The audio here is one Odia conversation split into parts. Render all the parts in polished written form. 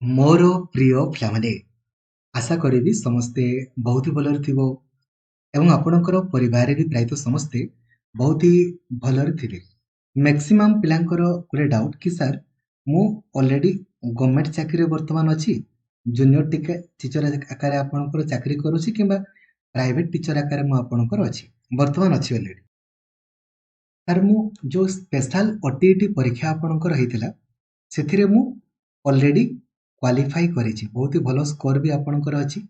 ମୋର ପ୍ରିୟ ପିଲାମାନେ, ଆଶା କରିବି ସମସ୍ତେ ବହୁତ ହି ଭଲରେ ଥିବ ଏବଂ ଆପଣଙ୍କର ପରିବାରରେ ବି ପ୍ରାୟତଃ ସମସ୍ତେ ବହୁତ ହି ଭଲରେ ଥିବେ। ମ୍ୟାକ୍ସିମମ୍ ପିଲାଙ୍କର ଗୋଟେ ଡାଉଟ୍ କି ସାର୍ ମୁଁ ଅଲରେଡି ଗଭର୍ଣ୍ଣମେଣ୍ଟ ଚାକିରିରେ ବର୍ତ୍ତମାନ ଅଛି, ଜୁନିୟର ଟିଚର ଆକାରରେ ଆପଣଙ୍କର ଚାକିରି କରୁଛି କିମ୍ବା ପ୍ରାଇଭେଟ ଟିଚର ଆକାରରେ ମୁଁ ଆପଣଙ୍କର ଅଛି, ବର୍ତ୍ତମାନ ଅଛି ଅଲରେଡି। ସାର୍ ମୁଁ ଯୋଉ ସ୍ପେଶାଲ OTET ପରୀକ୍ଷା ଆପଣଙ୍କର ହେଇଥିଲା ସେଥିରେ ମୁଁ ଅଲରେଡି କ୍ୱାଲିଫାଇ କରିଛି, ବହୁତ ହି ଭଲ ସ୍କୋର ବି ଆପଣଙ୍କର ଅଛି।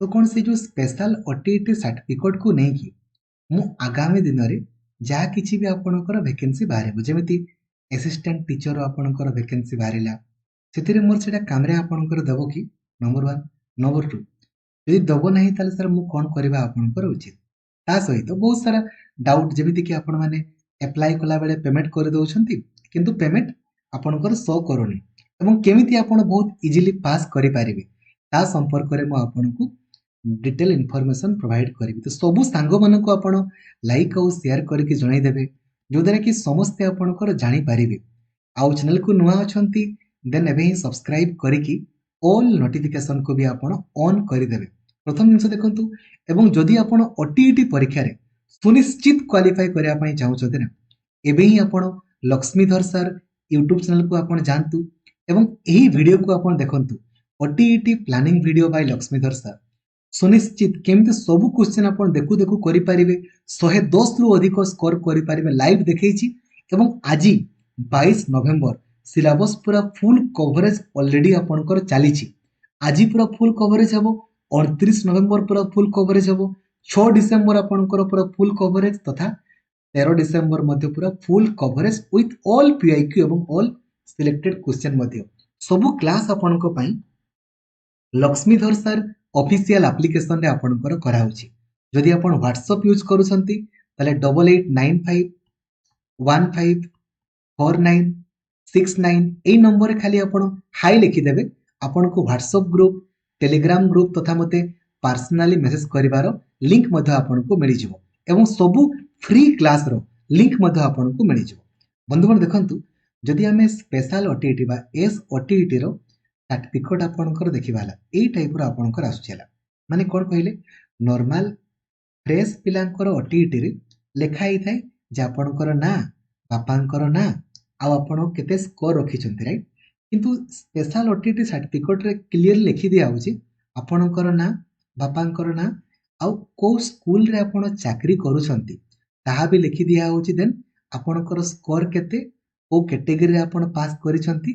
ତ କଣ ସେ ଯୋଉ ସ୍ପେଶାଲ OTET ସାର୍ଟିଫିକେଟକୁ ନେଇକି ମୁଁ ଆଗାମୀ ଦିନରେ ଯାହା କିଛି ବି ଆପଣଙ୍କର ଭେକେନ୍ସି ବାହାରିବ, ଯେମିତି ଆସିଷ୍ଟାଣ୍ଟ ଟିଚର ଆପଣଙ୍କର ଭେକେନ୍ସି ବାହାରିଲା, ସେଥିରେ ମୋର ସେଟା କାମରେ ଆପଣଙ୍କର ଦେବ କି? Number one. ନମ୍ବର ଟୁ, ଯଦି ଦେବ ନାହିଁ ତାହେଲେ ସାର୍ ମୁଁ କ'ଣ କରିବା ଆପଣଙ୍କର ଉଚିତ? ତା ସହିତ ବହୁତ ସାରା ଡାଉଟ୍, ଯେମିତିକି ଆପଣମାନେ ଆପ୍ଲାଏ କଲାବେଳେ ପେମେଣ୍ଟ କରିଦେଉଛନ୍ତି କିନ୍ତୁ ପେମେଣ୍ଟ ଆପଣଙ୍କର ଶୋ କରୁନି ଏବଂ କେମିତି ଆପଣ ବହୁତ ଇଜିଲି ପାସ୍ କରିପାରିବେ ତା ସମ୍ପର୍କରେ ମୁଁ ଆପଣଙ୍କୁ ଡିଟେଲ ଇନଫର୍ମେସନ ପ୍ରୋଭାଇଡ କରିବି। ତ ସବୁ ସାଙ୍ଗମାନଙ୍କୁ ଆପଣ ଲାଇକ୍ ଆଉ ସେୟାର କରିକି ଜଣାଇଦେବେ, ଯୋଉଦ୍ୱାରା କି ସମସ୍ତେ ଆପଣଙ୍କର ଜାଣିପାରିବେ। ଆଉ ଚ୍ୟାନେଲକୁ ନୂଆ ଅଛନ୍ତି ଦେନ୍ ଏବେ ହିଁ ସବସ୍କ୍ରାଇବ କରିକି ଅଲ୍ ନୋଟିଫିକେସନକୁ ବି ଆପଣ ଅନ୍ କରିଦେବେ। ପ୍ରଥମ ଜିନିଷ ଦେଖନ୍ତୁ, ଏବଂ ଯଦି ଆପଣ OTET ପରୀକ୍ଷାରେ ସୁନିଶ୍ଚିତ କ୍ୱାଲିଫାଇ କରିବା ପାଇଁ ଚାହୁଁଛନ୍ତି ନା, ଏବେ ହିଁ ଆପଣ ଲକ୍ଷ୍ମୀଧର ସାର୍ ୟୁଟ୍ୟୁବ ଚ୍ୟାନେଲକୁ ଆପଣ ଯାଆନ୍ତୁ ଏବଂ ଏହି ଭିଡ଼ିଓକୁ ଆପଣ ଦେଖନ୍ତୁ। OTET planning video by Lakshmidhar sir. ସୁନିଶ୍ଚିତ କେମିତି ସବୁ କ୍ୱେଶ୍ଚନ ଆପଣ ଦେଖୁ ଦେଖୁ କରିପାରିବେ, 110ରୁ ଅଧିକ ସ୍କୋର କରିପାରିବେ ଲାଇଭ୍ ଦେଖେଇଛି। ଏବଂ ଆଜି 22 ନଭେମ୍ବର ସିଲାବସ୍ ପୁରା ଫୁଲ୍ କଭରେଜ ଅଲରେଡି ଆପଣଙ୍କର ଚାଲିଛି। ଆଜି ପୁରା ଫୁଲ୍ କଭରେଜ ହେବ, 29 ନଭେମ୍ବର ପୁରା ଫୁଲ୍ କଭରେଜ ହେବ, 6 ଡିସେମ୍ବର ଆପଣଙ୍କର ପୁରା ଫୁଲ୍ କଭରେଜ ତଥା 13 ଡିସେମ୍ବର ମଧ୍ୟ ପୁରା ଫୁଲ୍ କଭରେଜ ୱିଥ୍ ଅଲ୍ PIQ ଏବଂ ଅଲ୍ ସିଲେକ୍ଟେଡ୍ କ୍ୱେଶ୍ଚନ ମଧ୍ୟ। ସବୁ କ୍ଲାସ୍ ଆପଣଙ୍କ ପାଇଁ ଲକ୍ଷ୍ମୀଧର ସାର୍ ଅଫିସିଆଲ ଆପ୍ଲିକେସନରେ ଆପଣଙ୍କର କରାହେଉଛି। ଯଦି ଆପଣ ହ୍ୱାଟ୍ସଆପ୍ ୟୁଜ୍ କରୁଛନ୍ତି ତାହେଲେ 8895154969 এই নম্বরে খালি ଆପଣ ହାଇ ଲେଖିଦେବେ, ଆପଣଙ୍କୁ ହ୍ୱାଟ୍ସଆପ୍ ଗ୍ରୁପ, ଟେଲିଗ୍ରାମ ଗ୍ରୁପ ତଥା ମୋତେ ପାର୍ସନାଲି ମେସେଜ କରିବାର ଲିଙ୍କ ମଧ୍ୟ ଆପଣଙ୍କୁ ମିଳିଯିବ ଏବଂ ସବୁ ଫ୍ରି କ୍ଲାସର ଲିଙ୍କ ମଧ୍ୟ ଆପଣଙ୍କୁ ମିଳିଯିବ। ବନ୍ଧୁଗଣ ଦେଖନ୍ତୁ, ଯଦି ଆମେ ସ୍ପେଶାଲ OTET ବା SOTETର ସାର୍ଟିଫିକେଟ ଆପଣଙ୍କର ଦେଖିବା ହେଲା, ଏଇ ଟାଇପର ଆପଣଙ୍କର ଆସୁଛି ହେଲା। ମାନେ କ'ଣ କହିଲେ, ନର୍ମାଲ ଫ୍ରେଶ ପିଲାଙ୍କର OTETରେ ଲେଖା ହେଇଥାଏ ଯେ ଆପଣଙ୍କର ନାଁ, ବାପାଙ୍କର ନାଁ ଆଉ ଆପଣ କେତେ ସ୍କୋର ରଖିଛନ୍ତି, ରାଇଟ୍। କିନ୍ତୁ ସ୍ପେଶାଲ OTET ସାର୍ଟିଫିକେଟରେ କ୍ଲିୟର ଲେଖି ଦିଆହେଉଛି ଆପଣଙ୍କର ନାଁ, ବାପାଙ୍କର ନାଁ ଆଉ କୋଉ ସ୍କୁଲରେ ଆପଣ ଚାକିରି କରୁଛନ୍ତି ତାହା ବି ଲେଖି ଦିଆହେଉଛି। ଦେନ୍ ଆପଣଙ୍କର ସ୍କୋର କେତେ, କୋଉ କ୍ୟାଟେଗୋରୀରେ ଆପଣ ପାସ୍ କରିଛନ୍ତି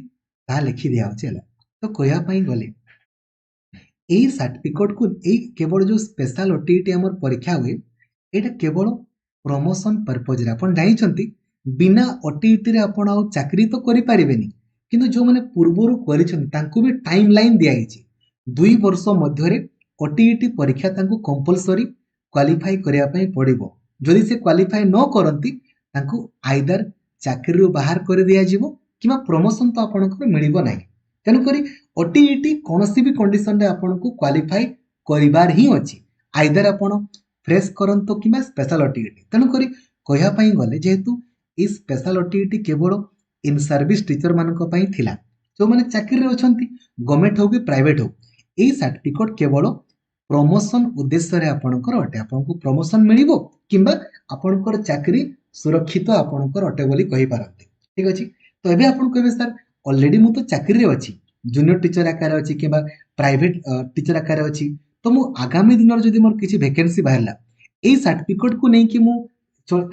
ତାହା ଲେଖି ଦିଆହେଉଛି ହେଲା। ତ କହିବା ପାଇଁ ଗଲେ এই ସାର୍ଟିଫିକେଟକୁ ଏଇ କେବଳ ଯୋଉ ସ୍ପେଶାଲ OTET ଆମର ପରୀକ୍ଷା ହୁଏ, ଏଇଟା କେବଳ ପ୍ରମୋସନ ପର୍ପଜରେ। ଆପଣ ଜାଣିଛନ୍ତି ବିନା OTETରେ ଆପଣ ଆଉ ଚାକିରି ତ କରିପାରିବେନି, କିନ୍ତୁ ଯୋଉମାନେ ପୂର୍ବରୁ କରିଛନ୍ତି ତାଙ୍କୁ ବି ଟାଇମ ଲାଇନ ଦିଆହେଇଛି। 2 ବର୍ଷ ମଧ୍ୟରେ OTET ପରୀକ୍ଷା ତାଙ୍କୁ କମ୍ପଲସରି କ୍ୱାଲିଫାଇ କରିବା ପାଇଁ ପଡ଼ିବ। ଯଦି ସେ କ୍ୱାଲିଫାଇ ନ କରନ୍ତି ତାଙ୍କୁ ଆଇଦର ଚାକିରିରୁ ବାହାର କରିଦିଆଯିବ କିମ୍ବା ପ୍ରମୋସନ ତ ଆପଣଙ୍କର ମିଳିବ ନାହିଁ। ତେଣୁକରି OTET କୌଣସି ବି କଣ୍ଡିସନରେ ଆପଣଙ୍କୁ କ୍ୱାଲିଫାଇ କରିବାର ହିଁ ଅଛି, ଆଇଦର ଆପଣ ଫ୍ରେଶ କରନ୍ତୁ କିମ୍ବା ସ୍ପେଶାଲ OTET। ତେଣୁକରି କହିବା ପାଇଁ ଗଲେ ଯେହେତୁ এই ସ୍ପେଶାଲ OTET କେବଳ ଇନ୍ ସର୍ଭିସ ଟିଚର ମାନଙ୍କ ପାଇଁ ଥିଲା, ଯେଉଁମାନେ ଚାକିରିରେ ଅଛନ୍ତି ଗଭର୍ଣ୍ଣମେଣ୍ଟ ହଉ କି ପ୍ରାଇଭେଟ ହଉ, এই ସାର୍ଟିଫିକେଟ କେବଳ ପ୍ରମୋସନ ଉଦ୍ଦେଶ୍ୟରେ ଆପଣଙ୍କର ଅଟେ। ଆପଣଙ୍କୁ ପ୍ରମୋସନ ମିଳିବ କିମ୍ବା ଆପଣଙ୍କର ଚାକିରି ସୁରକ୍ଷିତ ଆପଣଙ୍କର ଅଟେ ବୋଲି କହିପାରନ୍ତି। ଠିକ ଅଛି। ତ ଏବେ ଆପଣ କହିବେ ସାର୍ ଅଲରେଡି ମୁଁ ତ ଚାକିରିରେ ଅଛି, ଜୁନିୟର ଟିଚର ଆକାରରେ ଅଛି କିମ୍ବା ପ୍ରାଇଭେଟ ଟିଚର ଆକାରରେ ଅଛି, ତ ମୁଁ ଆଗାମୀ ଦିନରେ ଯଦି ମୋର କିଛି ଭେକେନ୍ସି ବାହାରିଲା এই ସାର୍ଟିଫିକେଟକୁ ନେଇକି ମୁଁ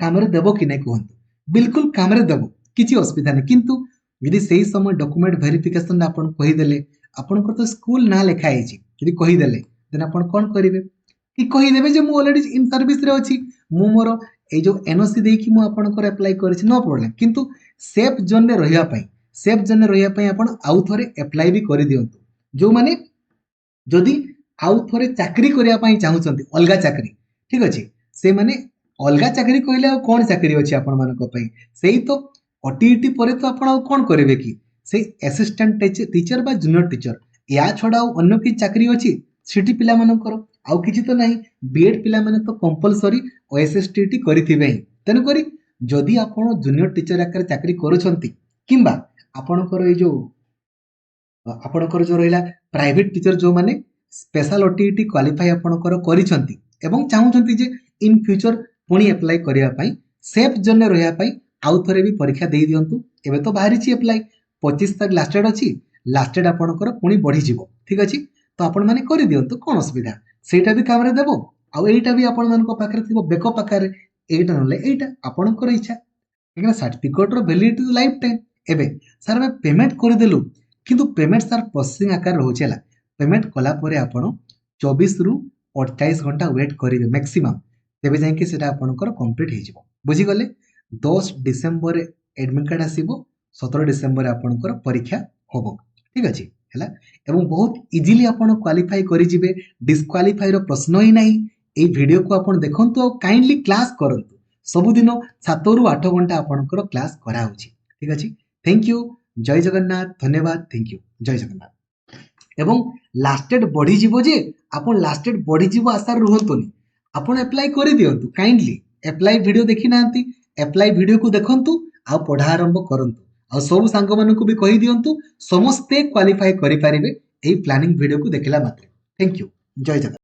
କାମରେ ଦେବ କି ନାହିଁ କୁହନ୍ତୁ? ବିଲକୁଲ କାମରେ ଦେବ, କିଛି ଅସୁବିଧା ନାହିଁ। କିନ୍ତୁ ଯଦି ସେଇ ସମୟ ଡକୁମେଣ୍ଟ ଭେରିଫିକେସନରେ ଆପଣ କହିଦେଲେ ଆପଣଙ୍କର ତ ସ୍କୁଲ ନାଁ ଲେଖା ହେଇଛି, ଯଦି କହିଦେଲେ ଦେନ୍ ଆପଣ କ'ଣ କରିବେ? କି କହିଦେବେ ଯେ ମୁଁ ଅଲରେଡି ଇନ୍ ସର୍ଭିସରେ ଅଛି, ମୁଁ ମୋର ଏଇ ଯୋଉ NOC ଦେଇକି ମୁଁ ଆପଣଙ୍କର ଆପ୍ଲାଏ କରିଛି, नो ପ୍ରୋବ୍ଲେମ। କିନ୍ତୁ ସେଫ୍ ଜୋନରେ ରହିବା ପାଇଁ, ସେଫ୍ ଜୋନରେ ରହିବା ପାଇଁ ଆପଣ ଆଉ ଥରେ ଆପ୍ଲାଏ ବି କରିଦିଅନ୍ତୁ। ଯୋଉମାନେ ଯଦି ଆଉ ଥରେ ଚାକିରି କରିବା ପାଇଁ ଚାହୁଁଛନ୍ତି ଅଲଗା ଚାକିରି, ଠିକ ଅଛି, ସେମାନେ ଅଲଗା ଚାକିରି କହିଲେ ଆଉ କ'ଣ ଚାକିରି ଅଛି ଆପଣମାନଙ୍କ ପାଇଁ? ସେଇ ତ OTET ପରେ ତ ଆପଣ ଆଉ କ'ଣ କରିବେ କି? ସେଇ ଆସିଷ୍ଟାଣ୍ଟ ଟିଚର ବା ଜୁନିୟର ଟିଚର, ୟା ଛଡ଼ା ଆଉ ଅନ୍ୟ କିଛି ଚାକିରି ଅଛି ସିଟି ପିଲାମାନଙ୍କର? ଆଉ କିଛି ତ ନାହିଁ। ବିଏଡ୍ ପିଲାମାନେ ତ କମ୍ପଲସରି OSSTT କରିଥିବେ ହିଁ। ତେଣୁକରି ଯଦି ଆପଣ ଜୁନିୟର ଟିଚର ଆକାରରେ ଚାକିରି କରୁଛନ୍ତି କିମ୍ବା ଆପଣଙ୍କର ଏଇ ଯୋଉ ଆପଣଙ୍କର जो रहिला प्राइवेट टीचर जो माने स्पेशल ओटीईटी क्वालिफाई आपणकर करिसंती एवं चाहूचंती जे इन फ्यूचर पुणी अप्लाई करिया पई सेफ जोन रहिया पई आउ थरे भी परीक्षा देई दियंतु एबे तो बाहरी छि अप्लाई 25 तक लास्ट डेट अछि लास्ट डेट आपणकर पुणी बढ़ी जिवो ठीक अछि तो आपण माने करि दियंतु कोन असुविधा सेटा भी काम रे देबो आउ एटा भी आपण मानको पाखरे थिबो बेको पाखरे एटा नले एटा आपणकर इच्छा एगला सर्टिफिकेट रो वैलिडिटी तो लाइफ टाइम एबे सर मैं पेमेंट कर देलु किंतु पेमेंट सर प्रोसेसिंग आकार रहउछेला पेमेंट कला परे आपण 24 रु 28 घंटा वेट करिवे मैक्सिमम तेबे जाय कि सेटा आपणकर कंप्लीट हे जिवो बुझी गले 10 डिसेंबर रे एडमिट कार्ड आसीबो 17 डिसेंबर रे आपणकर परीक्षा होबो ठीक अछि हैला एवं बहुत इजीली आपण क्वालिफाई करि जिवे डिस्क्वालिफाई रो प्रश्न ही नाही ए वीडियो को आपण देखंतु और काइंडली क्लास करंतु सबुदिन 7 रु 8 घंटा आपणकर क्लास करा होछि ठीक अछि थैंक यू जय जगन्नाथ धन्यवाद थैंक यू जय जगन्नाथ एवं लास्ट डेट बढ़ी जिवो जे आपण लास्ट डेट बढ़ी जिवो आशा रुहंतुनी आपण अप्लाई करि दियंतु काइंडली अप्लाई वीडियो देखि नांती अप्लाई वीडियो को देखंतु आ पढ़ा आरंभ करंतु आ सब सांग मानकु भी कहि दियंतु समस्ते क्वालिफाई करि पारिबे एई प्लानिंग वीडियो को देखिला मात्रे थैंक यू जय जगन्नाथ।